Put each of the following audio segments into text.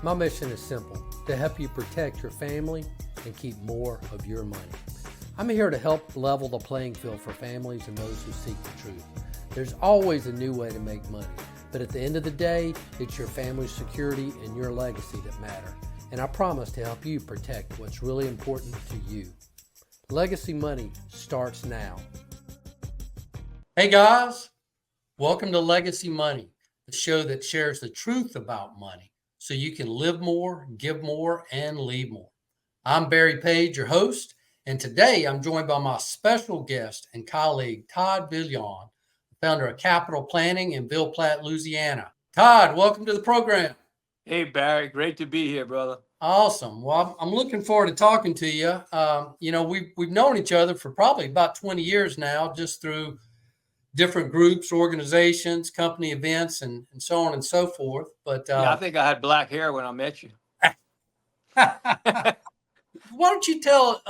My mission is simple, to help you protect your family and keep more of your money. I'm here to help level the playing field for families and those who seek the truth. There's always a new way to make money, but at the end of the day, it's your family's security and your legacy that matter. And I promise to help you protect what's really important to you. Legacy Money starts now. Hey guys, welcome to Legacy Money, the show that shares the truth about money so you can live more, give more, and leave more. I'm Barry Page, your host, and today I'm joined by my special guest and colleague, Todd Veillon, founder of Capital Planning in Ville Platte, Louisiana. Todd, welcome to the program. Hey, Barry. Great to be here, brother. Awesome. Well, I'm looking forward to talking to you. We've known each other for probably about 20 years now, just through different groups, organizations, company events, and so on and so forth. But I think I had black hair when I met you. why don't you tell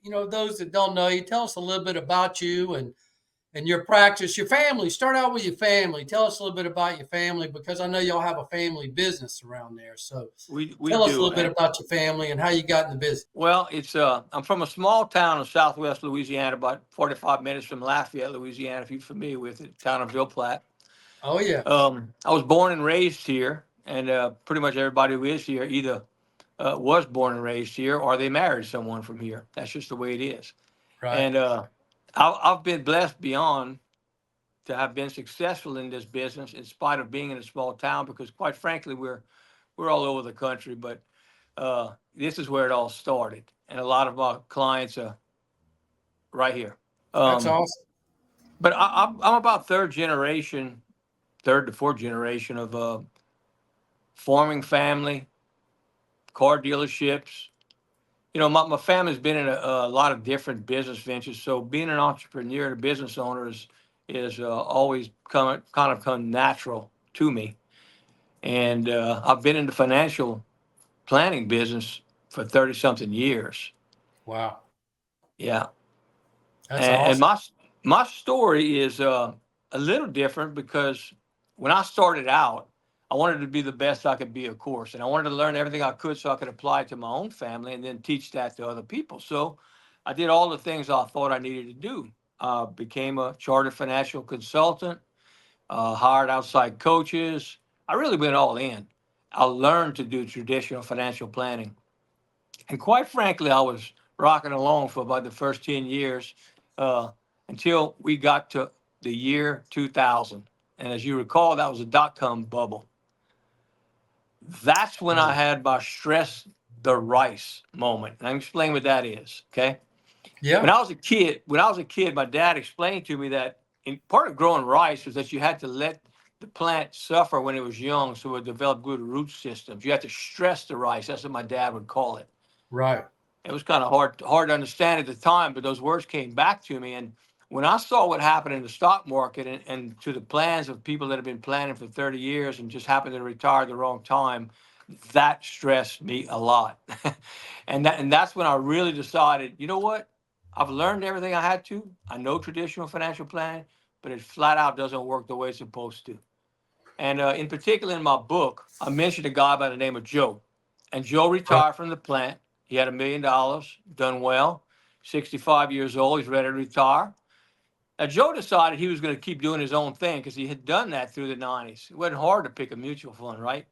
those that don't know you, tell us a little bit about you and your practice, your family. Start out with your family. Tell us a little bit about your family, because I know y'all have a family business around there. So we tell us a do, little bit about your family and how you got in the business. Well, it's I'm from a small town in southwest Louisiana, about 45 minutes from Lafayette, Louisiana, if you're familiar with it, town of Ville Platte. Oh, yeah. I was born and raised here, and pretty much everybody who is here either was born and raised here or they married someone from here. That's just the way it is. Right. And I've been blessed beyond to have been successful in this business in spite of being in a small town, because quite frankly, we're all over the country, but this is where it all started. And a lot of our clients are right here. That's awesome. But I'm about third to fourth generation of forming family, car dealerships. My family's been in a lot of different business ventures. So being an entrepreneur and a business owner is always kind of come natural to me. And I've been in the financial planning business for 30 something years. Wow. Yeah. That's awesome. And my story is a little different, because when I started out, I wanted to be the best I could be, of course. And I wanted to learn everything I could so I could apply it to my own family and then teach that to other people. So I did all the things I thought I needed to do. Became a chartered financial consultant, hired outside coaches. I really went all in. I learned to do traditional financial planning. And quite frankly, I was rocking along for about the first 10 years until we got to the year 2000. And as you recall, that was a dot-com bubble. That's when I had my stress the rice moment. And I'm explaining what that is, okay? Yeah. When I was a kid, my dad explained to me that part of growing rice was that you had to let the plant suffer when it was young so it would develop good root systems. You had to stress the rice. That's what my dad would call it. Right. It was kind of hard to understand at the time, but those words came back to me. And when I saw what happened in the stock market and to the plans of people that have been planning for 30 years and just happened to retire at the wrong time, that stressed me a lot. and that's when I really decided, you know what? I've learned everything I had to. I know traditional financial planning, but it flat out doesn't work the way it's supposed to. And in particular, in my book, I mentioned a guy by the name of Joe. And Joe retired from the plant. He had $1 million, done well, 65 years old. He's ready to retire. Now, Joe decided he was going to keep doing his own thing because he had done that through the 90s. It wasn't hard to pick a mutual fund, right?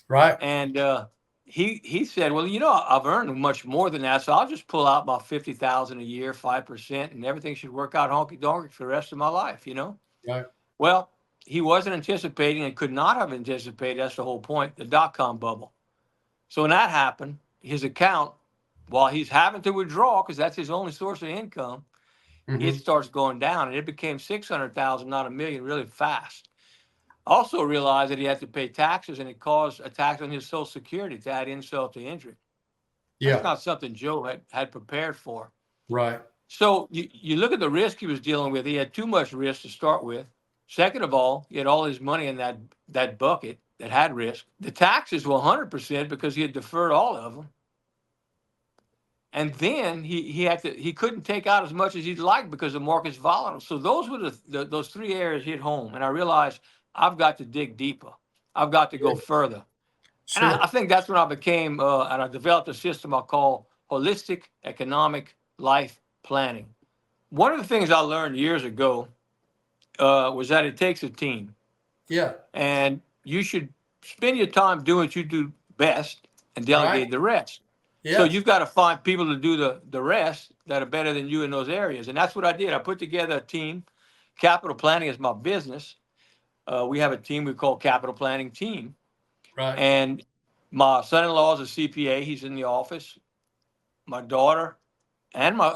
Right. And he said, well, I've earned much more than that, so I'll just pull out about $50,000 a year, 5%, and everything should work out honky-dory for the rest of my life, Right. Well, he wasn't anticipating and could not have anticipated, that's the whole point, the dot-com bubble. So when that happened, his account, while he's having to withdraw, because that's his only source of income, it starts going down, and it became 600,000, not $1 million, really fast. Also realized that he had to pay taxes, and it caused a tax on his Social Security to add insult to injury. That's not something Joe had prepared for. Right. So you look at the risk he was dealing with. He had too much risk to start with. Second of all, he had all his money in that bucket that had risk. The taxes were 100% because he had deferred all of them. And then he couldn't take out as much as he'd like because the market's volatile. So those were those three areas hit home. And I realized I've got to dig deeper. I've got to go further. And I Sure. think that's when I became, and I developed a system I call holistic economic life planning. One of the things I learned years ago was that it takes a team, Yeah. and you should spend your time doing what you do best and Right. delegate the rest. So Yes. you've got to find people to do the rest that are better than you in those areas. And that's what I did. I put together a team. Capital planning is my business. We have a team we call Capital Planning Team. Right. And my son-in-law is a CPA. He's in the office. My daughter and my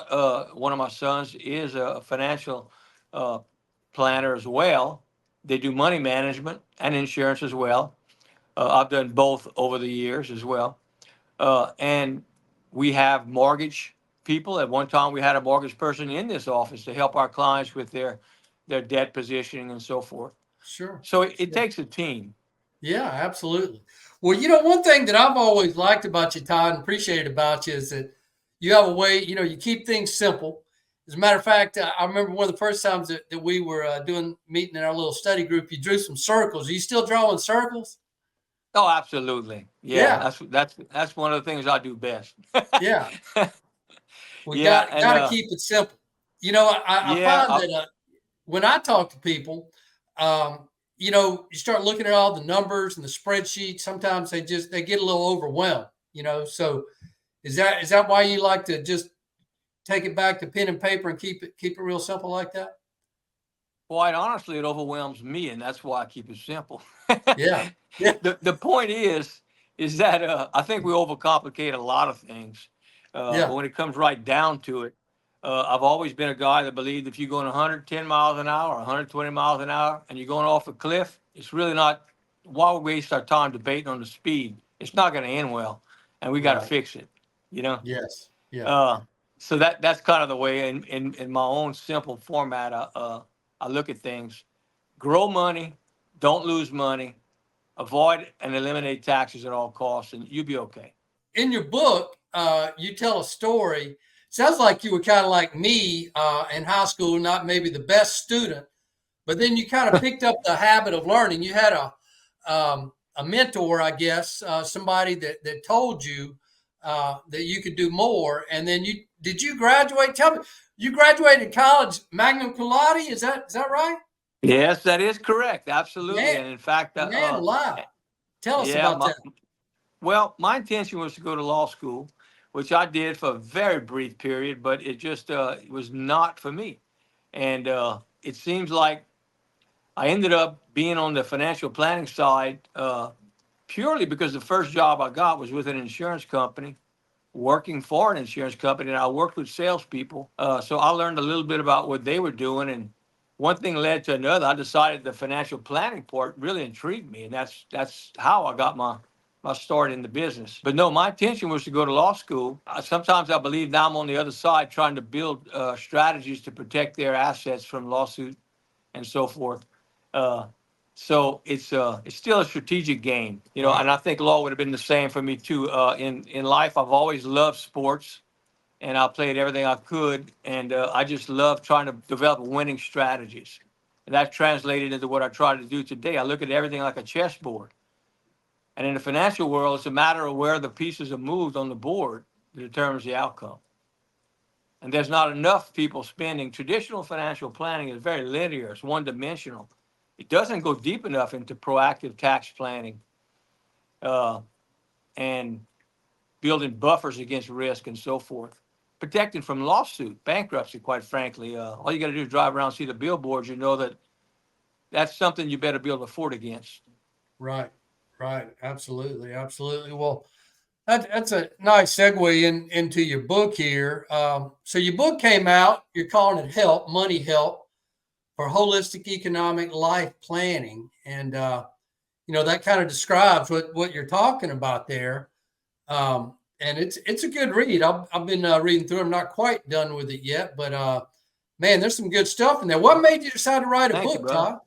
one of my sons is a financial uh, planner as well. They do money management and insurance as well. I've done both over the years as well. And we have mortgage people. At one time, we had a mortgage person in this office to help our clients with their debt positioning and so forth. Sure. So it Sure. takes a team. Yeah, absolutely. Well, one thing that I've always liked about you, Todd, and appreciated about you is that you have a way, you keep things simple. As a matter of fact, I remember one of the first times that we were doing meeting in our little study group, you drew some circles. Are you still drawing circles? Oh, absolutely. Yeah, Yeah, that's one of the things I do best. yeah. We Yeah, and got to keep it simple. I yeah, find that when I talk to people, you start looking at all the numbers and the spreadsheets. Sometimes they get a little overwhelmed. So is that why you like to just take it back to pen and paper and keep it real simple like that? quite honestly, it overwhelms me, and that's why I keep it simple. Yeah, yeah, The point is that I think we overcomplicate a lot of things. But yeah. when it comes right down to it, I've always been a guy that believed if you're going 110 miles an hour, 120 miles an hour, and you're going off a cliff, it's really not. Why waste our time debating on the speed? It's not going to end well, and we got to Right. fix it. You know. Yes. Yeah. Uh, so that's kind of the way in my own simple format. I look at things: grow money, don't lose money, avoid and eliminate taxes at all costs, and you'll be okay. In your book, you tell a story. Sounds like you were kind of like me in high school, not maybe the best student, but then you kind of picked up the habit of learning. You had a mentor, I guess, somebody that told you that you could do more, and then you graduate? Tell me, you graduated college magna cum laude? Is that right? Yes, that is correct. Absolutely. Man, And in fact, man, alive. Tell us yeah, about that. well, my intention was to go to law school, which I did for a very brief period, but it just it was not for me. And it seems like I ended up being on the financial planning side purely because the first job I got was with an insurance company, working for an insurance company, and I worked with salespeople. So I learned a little bit about what they were doing, and one thing led to another. I decided the financial planning part really intrigued me, and that's how I got my start in the business. But no, my intention was to go to law school. Sometimes I believe now I'm on the other side trying to build strategies to protect their assets from lawsuit and so forth. Uh, so it's still a strategic game, Right. and I think law would have been the same for me too. In life, I've always loved sports, and I played everything I could, and I just love trying to develop winning strategies. And that translated into what I try to do today. I look at everything like a chessboard, and in the financial world, it's a matter of where the pieces are moved on the board that determines the outcome. And there's not enough people spending. Traditional financial planning is very linear, it's one dimensional. It doesn't go deep enough into proactive tax planning uh, and building buffers against risk and so forth. Protecting from lawsuit, bankruptcy, quite frankly. All you got to do is drive around, see the billboards, you know that that's something you better be able to afford against. Right. Right. Absolutely. Absolutely. Well, that's a nice segue into your book here. So your book came out. You're calling it "Help Money Help for Holistic Economic Life Planning," and that kind of describes what you're talking about there. And it's a good read. I've been reading through. I'm not quite done with it yet, but man, there's some good stuff in there. What made you decide to write a Thank you, book, brother. Todd?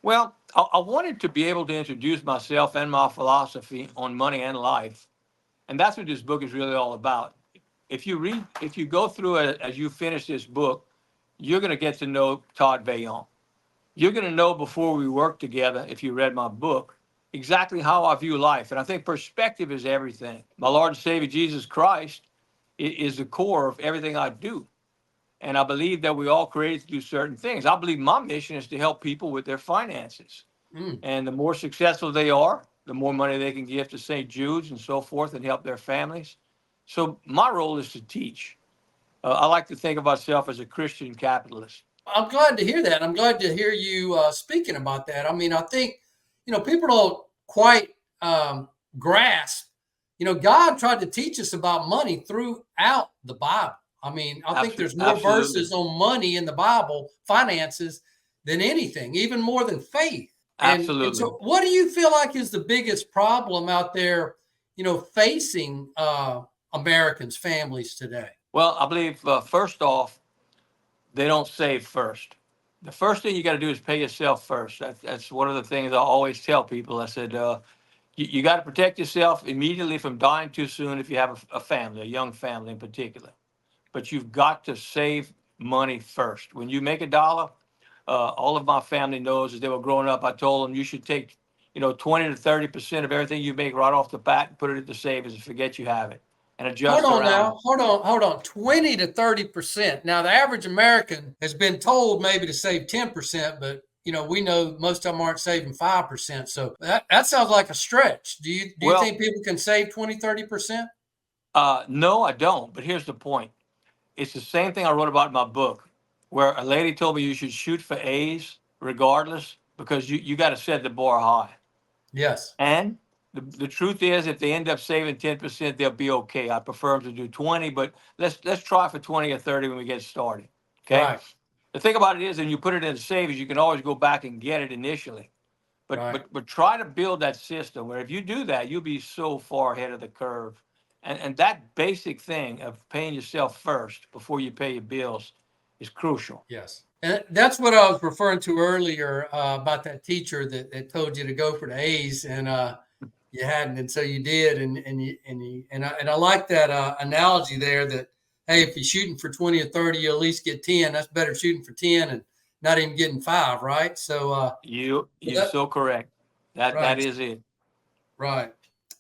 Well, I wanted to be able to introduce myself and my philosophy on money and life. And that's what this book is really all about. If you go through it as you finish this book, you're going to get to know Todd Veillon. You're going to know before we work together, if you read my book, exactly how I view life. And I think perspective is everything. My Lord and Savior Jesus Christ is the core of everything I do. And I believe that we all created to do certain things. I believe my mission is to help people with their finances. Mm. And the more successful they are, the more money they can give to St. Jude's and so forth and help their families. So my role is to teach. I like to think of myself as a Christian capitalist. I'm glad to hear that. I'm glad to hear you speaking about that. I mean, I think, people don't quite grasp, God tried to teach us about money throughout the Bible. I mean, I think there's more Absolutely. verses on money in the Bible, finances, than anything, even more than faith. And Absolutely. so, what do you feel like is the biggest problem out there, facing Americans, families today? Well, I believe first off, they don't save first. The first thing you got to do is pay yourself first. That's one of the things I always tell people. I said, you got to protect yourself immediately from dying too soon if you have a family, a young family in particular. But you've got to save money first. When you make a dollar, all of my family knows as they were growing up, I told them you should take, 20 to 30% of everything you make right off the bat and put it into savings and forget you have it and Hold adjust on around. now. Hold on. 20 to 30%. Now, the average American has been told maybe to save 10%, but we know most of them aren't saving 5%. So that sounds like a stretch. Do you Well, think people can save 20, 30%? no, I don't. But here's the point. It's the same thing I wrote about in my book, where a lady told me you should shoot for A's regardless because you got to set the bar high. Yes. And the truth is, if they end up saving 10%, they'll be okay. I prefer them to do 20, but let's try for 20 or 30 when we get started. Okay. Right. The thing about it is, when you put it in savings, you can always go back and get it initially. But Right. but but try to build that system where if you do that, you'll be so far ahead of the curve. And that basic thing of paying yourself first before you pay your bills is crucial. Yes. And that's what I was referring to earlier about that teacher that told you to go for the A's and you hadn't, and so you did, and I like that analogy there. That hey, if you're shooting for 20 or 30, you at least get 10. That's better shooting for 10 and not even getting 5, right? So You're that, so correct. That right, is it. right.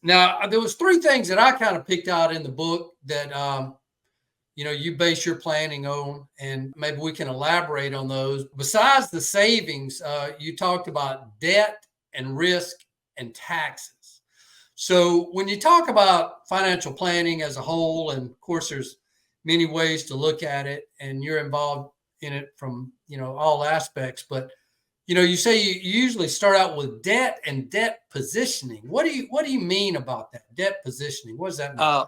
Now there was three things that I kind of picked out in the book that you base your planning on, and maybe we can elaborate on those. Besides the savings, you talked about debt and risk and taxes. So when you talk about financial planning as a whole, and of course there's many ways to look at it, and you're involved in it from all aspects, but you say you usually start out with debt and debt positioning. What do you mean about that? Debt positioning. What does that mean? Uh,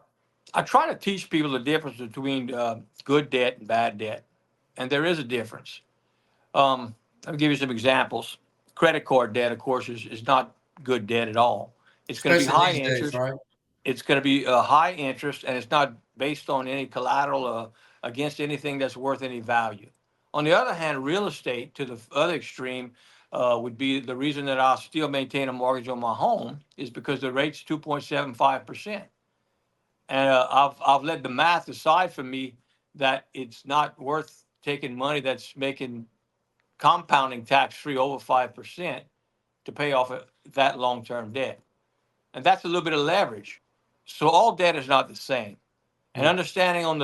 I try to teach people the difference between good debt and bad debt, and there is a difference. I'll give you some examples. Credit card debt, of course, is not good debt at all. It's going to be Especially high these days, interest. right? It's going to be a high interest, and it's not based on any collateral against anything that's worth any value. On the other hand, real estate, to the other extreme, would be the reason that I still maintain a mortgage on my home is because the rate's 2.75%. And I've let the math decide for me that it's not worth taking money that's making compounding tax free over 5% to pay off that long term debt. And that's a little bit of leverage. So all debt is not the same. And Hmm. understanding on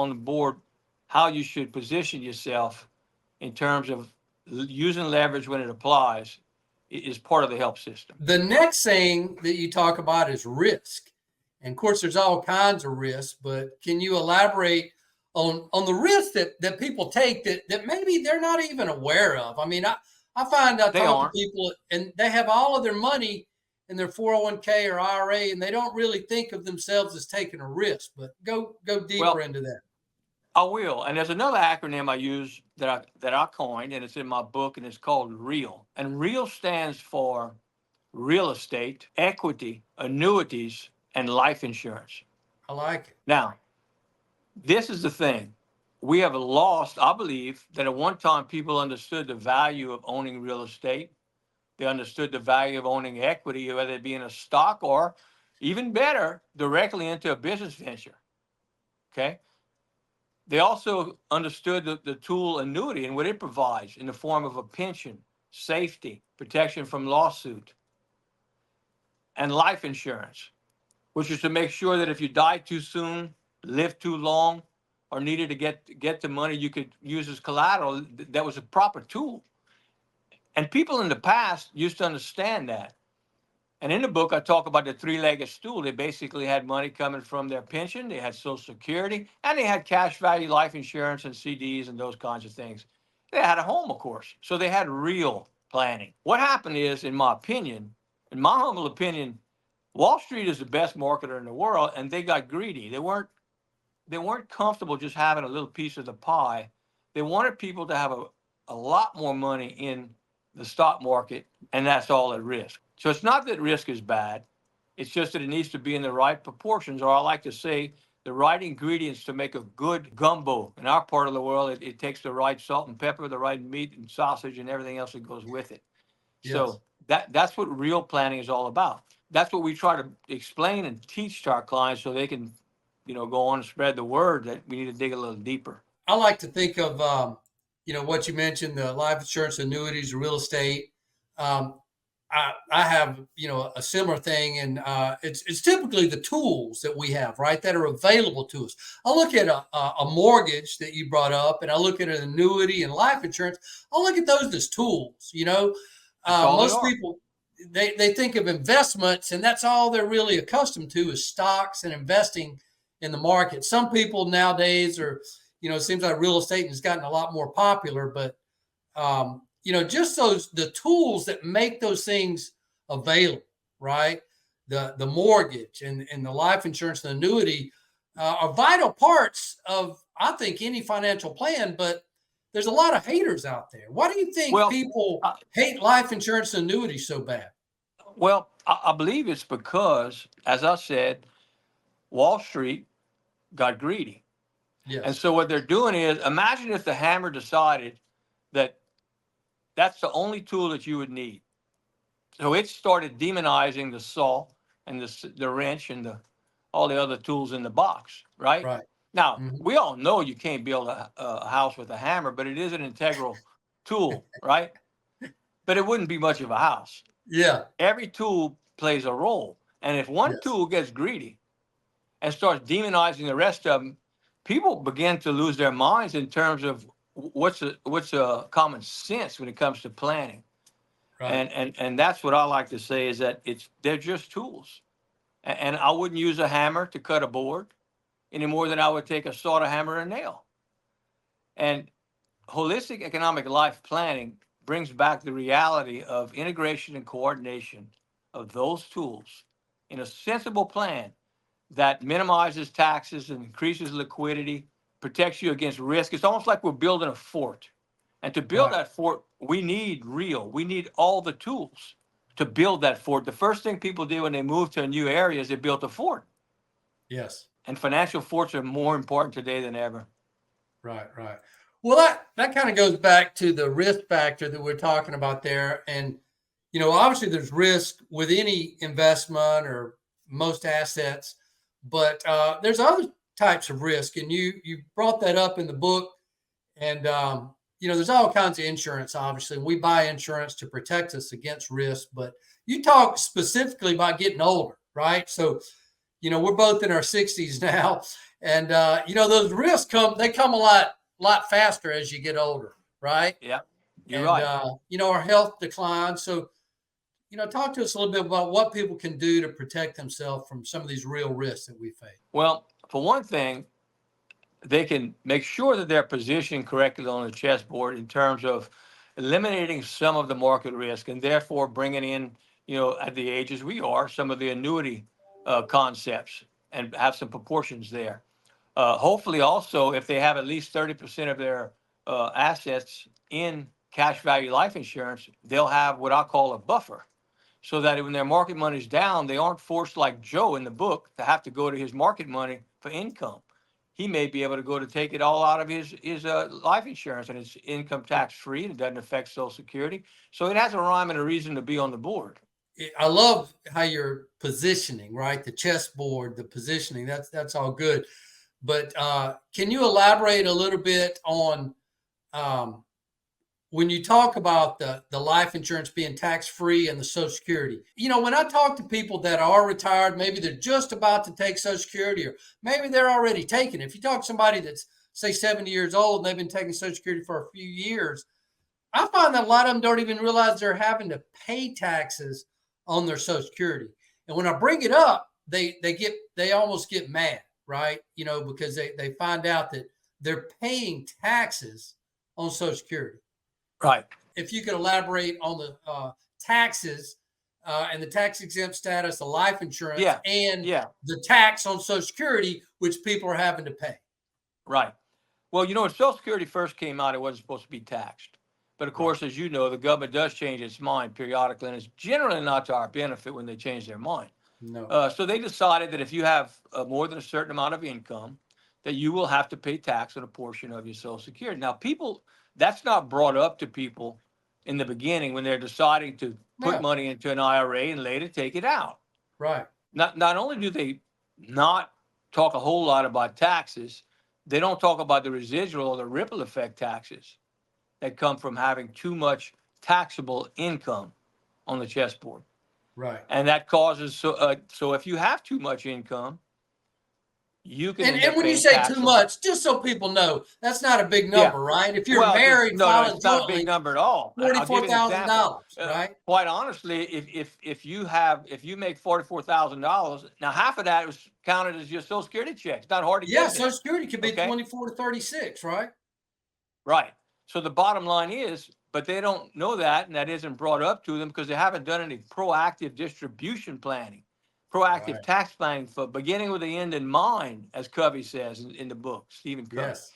the board how you should position yourself in terms of using leverage when it applies is part of the help system. The next thing that you talk about is risk. And of course, there's all kinds of risks, but can you elaborate on the risks that people take that maybe they're not even aware of? I mean, I find I They talk to aren't. people and they have all of their money in their 401k or IRA, and they don't really think of themselves as taking a risk. But go deeper Well, into that. I will. And there's another acronym I use that I coined, and it's in my book, and it's called REAL. And REAL stands for real estate, equity, annuities, and life insurance. I like it. Now, this is the thing. We have lost, I believe, that at one time people understood the value of owning real estate. They understood the value of owning equity, whether it be in a stock or even better, directly into a business venture. Okay. They also understood the tool annuity and what it provides in the form of a pension, safety, protection from lawsuit. and life insurance, which is to make sure that if you die too soon, live too long, or needed to get the money you could use as collateral, that was a proper tool. And people in the past used to understand that. And in the book, I talk about the three-legged stool. They basically had money coming from their pension, they had Social Security, and they had cash value life insurance and CDs and those kinds of things. They had a home, of course. So they had real planning. What happened is, in my opinion, in my humble opinion, Wall Street is the best marketer in the world, and they got greedy. They weren't comfortable just having a little piece of the pie. They wanted people to have a lot more money in the stock market, and that's all at risk. So it's not that risk is bad. It's just that it needs to be in the right proportions, or I like to say the right ingredients to make a good gumbo. In our part of the world, it takes the right salt and pepper, the right meat and sausage, and everything else that goes with it. Yes. So that's what real planning is all about. That's what we try to explain and teach to our clients so they can, go on and spread the word that we need to dig a little deeper. I like to think of, what you mentioned, the life insurance, annuities, real estate. Um, I have, a similar thing, and it's typically the tools that we have, right, that are available to us. I look at a mortgage that you brought up, and I look at an annuity and life insurance. I look at those as tools. That's all they Most are. people they think of investments, and that's all they're really accustomed to is stocks and investing in the market. Some people nowadays are, it seems like real estate has gotten a lot more popular, but just the tools that make those things available, right? The mortgage and the life insurance and annuity are vital parts of, I think, any financial plan. But there's a lot of haters out there. Why do you think Well, people uh, hate life insurance and annuity so bad? I believe it's because, as I said, Wall Street got greedy. And Yes. so what they're doing is, imagine if the hammer decided that that's the only tool that you would need. So it started demonizing the saw and the wrench and all the other tools in the box, right? Right. Now, Hmm. we all know you can't build a house with a hammer, but it is an integral tool, right? But it wouldn't be much of a house. Yeah. Every tool plays a role. And if one Yes. tool gets greedy and starts demonizing the rest of them, people begin to lose their minds in terms of what's a common sense when it comes to planning. Right. And that's what I like to say is that they're just tools. And I wouldn't use a hammer to cut a board any more than I would take a saw to hammer a nail. And holistic economic life planning brings back the reality of integration and coordination of those tools in a sensible plan that minimizes taxes and increases liquidity, protects you against risk. It's almost like we're building a fort. And to build Right. that fort, we need all the tools to build that fort. The first thing people do when they move to a new area is they build a fort. Yes. And financial forts are more important today than ever. Right, right. Well, that kind of goes back to the risk factor that we're talking about there. And, obviously there's risk with any investment or most assets, but there's other types of risk. And you brought that up in the book. And, there's all kinds of insurance, obviously. We buy insurance to protect us against risk, but you talk specifically about getting older, right? So, we're both in our 60s now, and those risks come a lot faster as you get older, right? Yeah, you're And right. our health declines. So, talk to us a little bit about what people can do to protect themselves from some of these real risks that we face. Well, for one thing, they can make sure that they're positioned correctly on the chessboard in terms of eliminating some of the market risk and therefore bringing in, at the ages we are, some of the annuity concepts and have some proportions there. Hopefully, also, if they have at least 30% of their assets in cash value life insurance, they'll have what I call a buffer so that when their market money's down, they aren't forced like Joe in the book to have to go to his market money for income. He may be able to go to take it all out of his life insurance, and it's income tax free and it doesn't affect Social Security. So it has a rhyme and a reason to be on the board. I love how you're positioning, right? The chessboard, the positioning. That's all good. But can you elaborate a little bit on um, when you talk about the life insurance being tax-free and the Social Security, when I talk to people that are retired, maybe they're just about to take Social Security, or maybe they're already taking it. If you talk to somebody that's, say, 70 years old and they've been taking Social Security for a few years, I find that a lot of them don't even realize they're having to pay taxes on their Social Security. And when I bring it up, they almost get mad, right? Because they find out that they're paying taxes on Social Security. Right. If you could elaborate on the taxes and the tax exempt status of life insurance and the tax on Social Security, which people are having to pay. Right. Well, when Social Security first came out, it wasn't supposed to be taxed. But of course, as you know, the government does change its mind periodically, and it's generally not to our benefit when they change their mind. No. So they decided that if you have more than a certain amount of income, that you will have to pay tax on a portion of your Social Security. Now, that's not brought up to people in the beginning when they're deciding to put money into an IRA and later take it out. Right. Not only do they not talk a whole lot about taxes, they don't talk about the residual or the ripple effect taxes that come from having too much taxable income on the chessboard. Right. And that causes, so if you have too much income, you can. And when you say too much, just so people know, that's not a big number, right? If you're married, no, it's not a big number at all. $44,000, right? Quite honestly, if you make $44,000, now half of that was counted as your Social Security check. It's not hard to get. Yeah, Social Security could be 24 to 36, right? Right. So the bottom line is, but they don't know that, and that isn't brought up to them because they haven't done any proactive distribution planning, proactive tax planning for beginning with the end in mind, as Covey says in the book, Stephen Covey. Yes.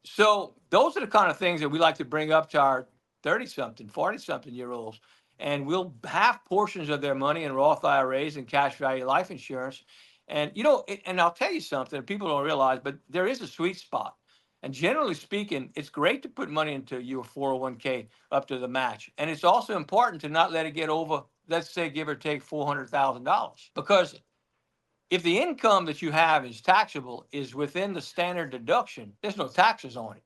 So those are the kind of things that we like to bring up to our 30-something, 40-something year olds, and we'll have portions of their money in Roth IRAs and cash value life insurance. And, and I'll tell you something that people don't realize, but there is a sweet spot. And generally speaking, it's great to put money into your 401k up to the match. And it's also important to not let it get over, let's say, give or take $400,000. Because if the income that you have is taxable, is within the standard deduction, there's no taxes on it.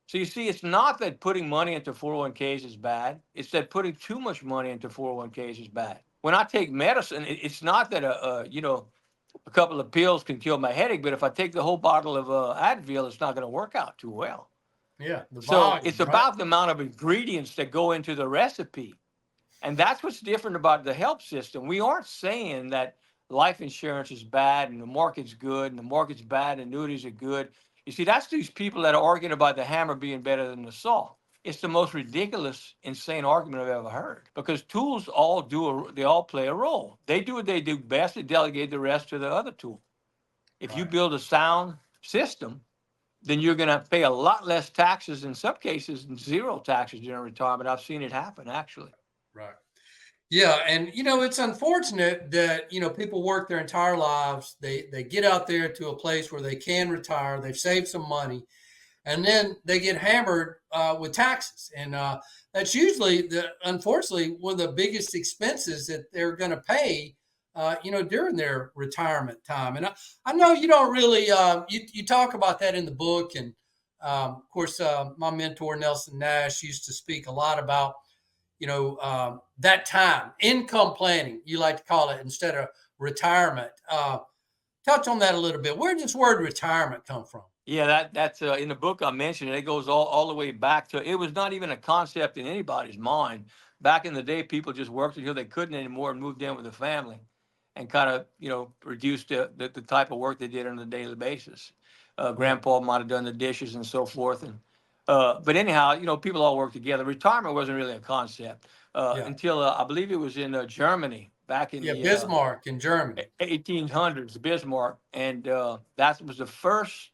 So you see, it's not that putting money into 401ks is bad. It's that putting too much money into 401ks is bad. When I take medicine, it's not that a couple of pills can kill my headache, but if I take the whole bottle of Advil, it's not going to work out too well. Yeah. So it's about the amount of ingredients that go into the recipe. And that's what's different about the health system. We aren't saying that life insurance is bad and the market's good and the market's bad and annuities are good. You see, that's these people that are arguing about the hammer being better than the saw. It's the most ridiculous, insane argument I've ever heard, because tools they all play a role. They do what they do best and delegate the rest to the other tool. If you build a sound system, then you're going to pay a lot less taxes, in some cases, zero taxes during retirement. I've seen it happen, actually. Right. Yeah. And, it's unfortunate that, people work their entire lives. They get out there to a place where they can retire. They've saved some money. And then they get hammered with taxes. And that's usually, unfortunately, one of the biggest expenses that they're going to pay, during their retirement time. And I know you don't really, you talk about that in the book. And of course, my mentor, Nelson Nash, used to speak a lot about, that time, income planning, you like to call it, instead of retirement. Touch on that a little bit. Where did this word retirement come from? Yeah, that's in the book I mentioned. It goes all the way back to, it was not even a concept in anybody's mind. Back in the day, people just worked until they couldn't anymore and moved in with the family and kind of, reduced the type of work they did on a daily basis. Grandpa might have done the dishes and so forth. And but anyhow, people all work together. Retirement wasn't really a concept until I believe it was in Germany. Back in the Bismarck in Germany, 1800s, Bismarck, and that was the first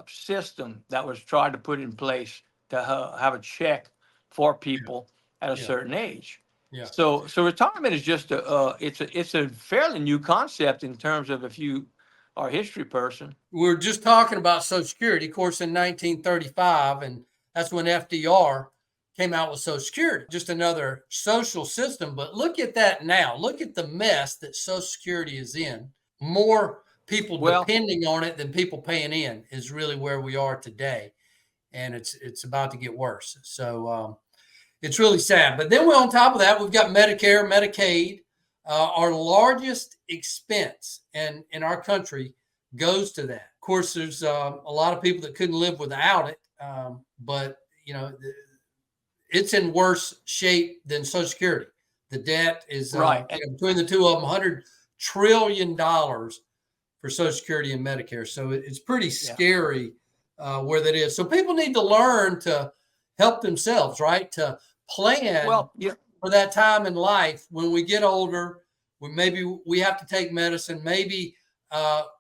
system that was tried to put in place to have a check for people at a certain age. Yeah. So retirement is just it's a fairly new concept in terms of, if you are a history person. We're just talking about Social Security, of course, in 1935, and that's when FDR came out with Social Security, just another social system. But look at that now. Look at the mess that Social Security is in. More people depending on it than people paying in is really where we are today. and it's about to get worse. So it's really sad. But then on top of that, we've got Medicare, Medicaid. Our largest expense in our country goes to that. Of course, there's a lot of people that couldn't live without it, but it's in worse shape than Social Security. The debt is Right. between the two of them, $100 trillion for Social Security and Medicare. So it's pretty scary where that is. So people need to learn to help themselves, right? To plan for that time in life when we get older, when maybe we have to take medicine, maybe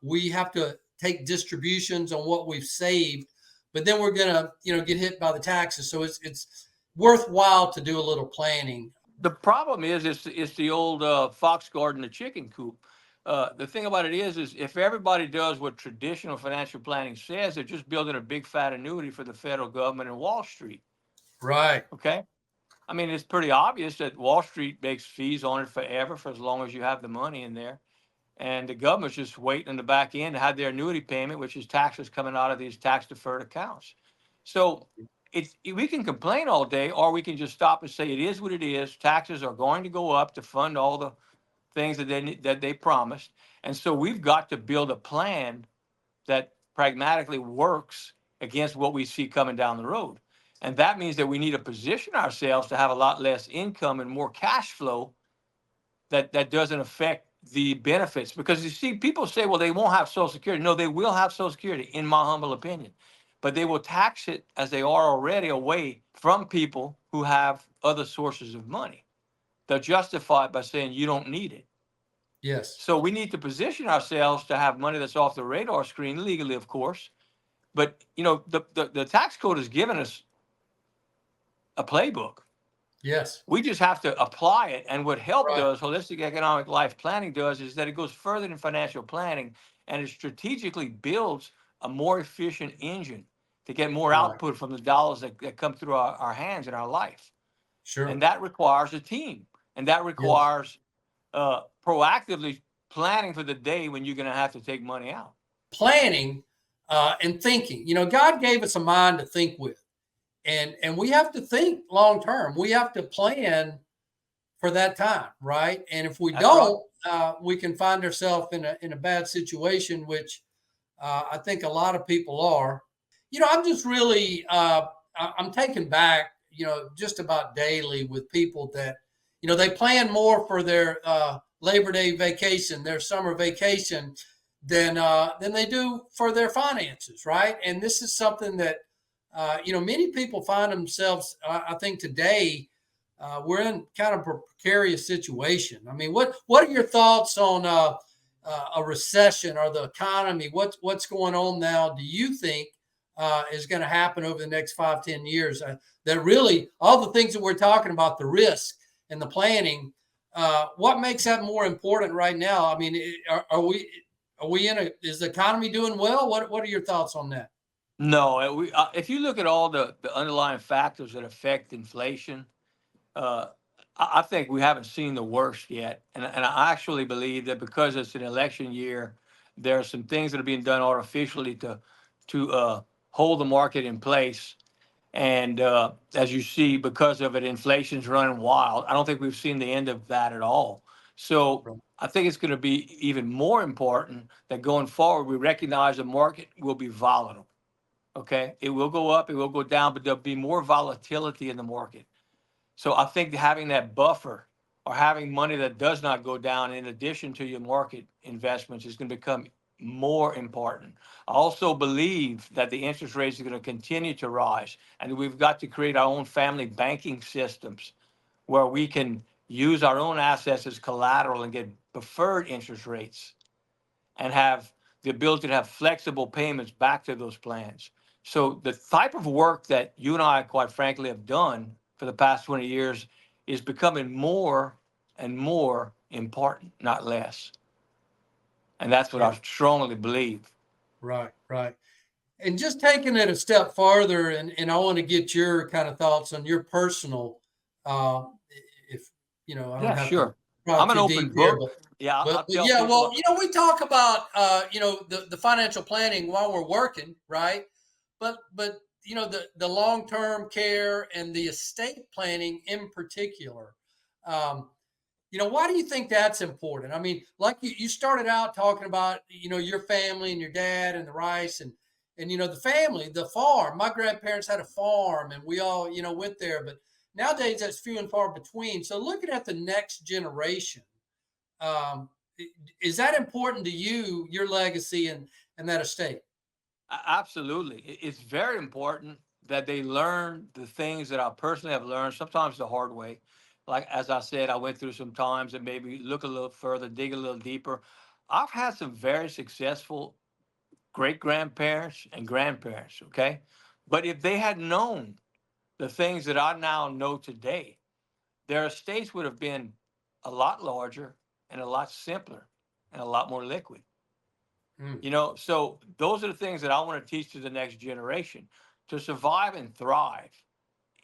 we have to take distributions on what we've saved, but then we're gonna, get hit by the taxes. So it's worthwhile to do a little planning. The problem is, it's the old fox guarding the chicken coop. The thing about it is if everybody does what traditional financial planning says, they're just building a big fat annuity for the federal government and Wall Street. Right. Okay. I mean, it's pretty obvious that Wall Street makes fees on it forever for as long as you have the money in there. And the government's just waiting in the back end to have their annuity payment, which is taxes coming out of these tax deferred accounts. So we can complain all day, or we can just stop and say it is what it is. Taxes are going to go up to fund all the things that they promised. And so we've got to build a plan that pragmatically works against what we see coming down the road. And that means that we need to position ourselves to have a lot less income and more cash flow that doesn't affect the benefits. Because you see, people say, well, they won't have Social Security. No, they will have Social Security, in my humble opinion. But they will tax it as they are already away from people who have other sources of money. They'll justify it by saying you don't need it. Yes. So we need to position ourselves to have money that's off the radar screen, legally, of course. But, the tax code has given us a playbook. Yes. We just have to apply it. And what HELP does, Holistic Economic Life Planning does, is that it goes further than financial planning, and it strategically builds a more efficient engine to get more output from the dollars that come through our hands in our life. Sure. And that requires a team, and that requires proactively planning for the day when you're going to have to take money out. Planning and thinking. God gave us a mind to think with. And we have to think long term. We have to plan for that time, right? And if we don't, we can find ourselves in a bad situation, which I think a lot of people are. I'm just really I'm taken back, just about daily with people that they plan more for their Labor Day vacation, their summer vacation, than they do for their finances, right? And this is something that many people find themselves. I think today we're in kind of a precarious situation. I mean, what are your thoughts on a recession or the economy? What's going on now? Do you think is going to happen over the next 5-10 years? That really all the things that we're talking about, the risk and the planning. What makes that more important right now? I mean, are we is the economy doing well? What are your thoughts on that? No, if you look at all the underlying factors that affect inflation, I think we haven't seen the worst yet. And I actually believe that because it's an election year, there are some things that are being done artificially to hold the market in place. And as you see, because of it, inflation's running wild. I don't think we've seen the end of that at all. So I think it's going to be even more important that going forward, we recognize the market will be volatile. Okay, it will go up, it will go down, but there'll be more volatility in the market. So I think having that buffer or having money that does not go down in addition to your market investments is going to become more important. I also believe that the interest rates are going to continue to rise, and we've got to create our own family banking systems where we can use our own assets as collateral and get preferred interest rates and have the ability to have flexible payments back to those plans. So the type of work that you and I, quite frankly, have done for the past 20 years is becoming more and more important, not less. And that's what I strongly believe. Right. And just taking it a step farther, and I want to get your kind of thoughts on your personal, if I don't have sure. to I'm an open book. But yeah, well, we talk about the financial planning while we're working, right? But the long-term care and the estate planning in particular. Um, why do you think that's important? I mean, like you started out talking about, your family and your dad and the rice and the family, the farm. My grandparents had a farm and we all, went there, but nowadays that's few and far between. So looking at the next generation, um, is that important to you, your legacy and that estate? Absolutely. It's very important that they learn the things that I personally have learned, sometimes the hard way. Like, as I said, I went through some times and maybe look a little further, dig a little deeper. I've had some very successful great grandparents and grandparents, okay? But if they had known the things that I now know today, their estates would have been a lot larger and a lot simpler and a lot more liquid. Mm, So those are the things that I want to teach to the next generation to survive and thrive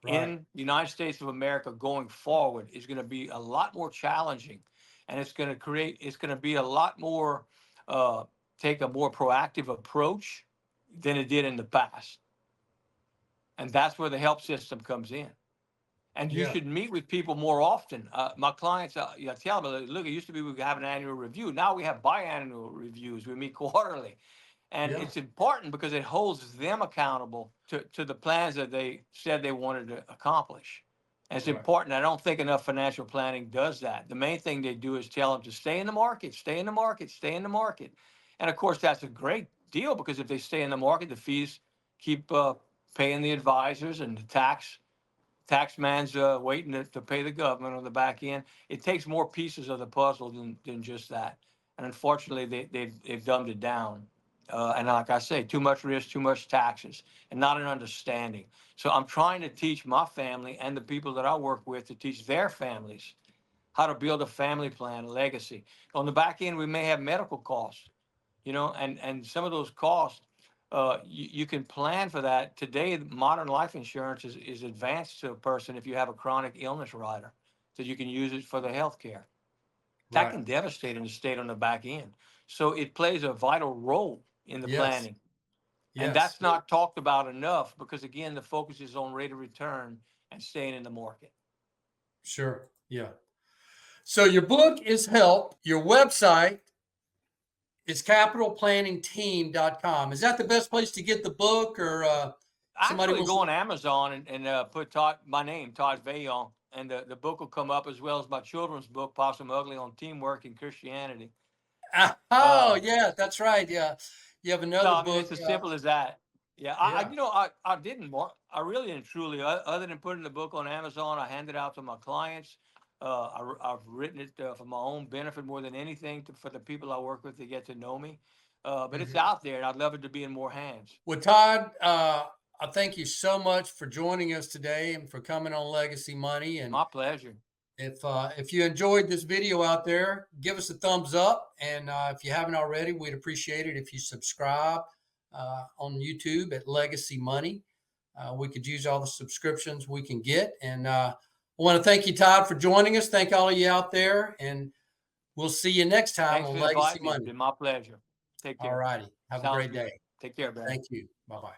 right. in the United States of America going forward is going to be a lot more challenging, and it's going to be a lot more, uh, take a more proactive approach than it did in the past. And that's where the help system comes in. And you Yeah. should meet with people more often. My clients, tell them, look, it used to be we could have an annual review. Now we have biannual reviews. We meet quarterly. And Yeah. it's important because it holds them accountable to the plans that they said they wanted to accomplish. And it's Right. important. I don't think enough financial planning does that. The main thing they do is tell them to stay in the market, stay in the market, stay in the market. And of course, that's a great deal because if they stay in the market, the fees keep paying the advisors and the tax man's waiting to pay the government on the back end. It takes more pieces of the puzzle than just that. And unfortunately, they've dumbed it down. And like I say, too much risk, too much taxes, and not an understanding. So I'm trying to teach my family and the people that I work with to teach their families how to build a family plan, a legacy. On the back end, we may have medical costs, and some of those costs, you can plan for that. Today, modern life insurance is advanced to a person if you have a chronic illness rider, so you can use it for the health care. That Right. can devastate an estate on the back end. So it plays a vital role in the Yes. planning. And Yes. that's not talked about enough because, again, the focus is on rate of return and staying in the market. Sure. Yeah. So your book is Help. Your website is capitalplanningteam.com. Is that the best place to get the book or somebody Actually, wants go to? on Amazon and put my name, Todd Veillon, and the book will come up as well as my children's book, Possum Ugly, on teamwork and Christianity. Oh, Uh, yeah, that's right. Yeah. You have so another I mean, book. it's as simple as that. Yeah, Yeah. I didn't want, I really and truly, other than putting the book on Amazon, I hand it out to my clients. I've written it for my own benefit more than anything for the people I work with to get to know me. But it's Mhm. out there, and I'd love it to be in more hands. Well, Todd, I thank you so much for joining us today and for coming on Legacy Money. And My pleasure. if you enjoyed this video out there, give us a thumbs up. And if you haven't already, we'd appreciate it if you subscribe on YouTube at Legacy Money. We could use all the subscriptions we can get. And I want to thank you, Todd, for joining us. Thank all of you out there. And we'll see you next time Thanks on for Legacy inviting me. It's Money. been my pleasure. Take All care. righty. Have a Sounds great good. day. Take care, Barry. Thank you. Bye bye.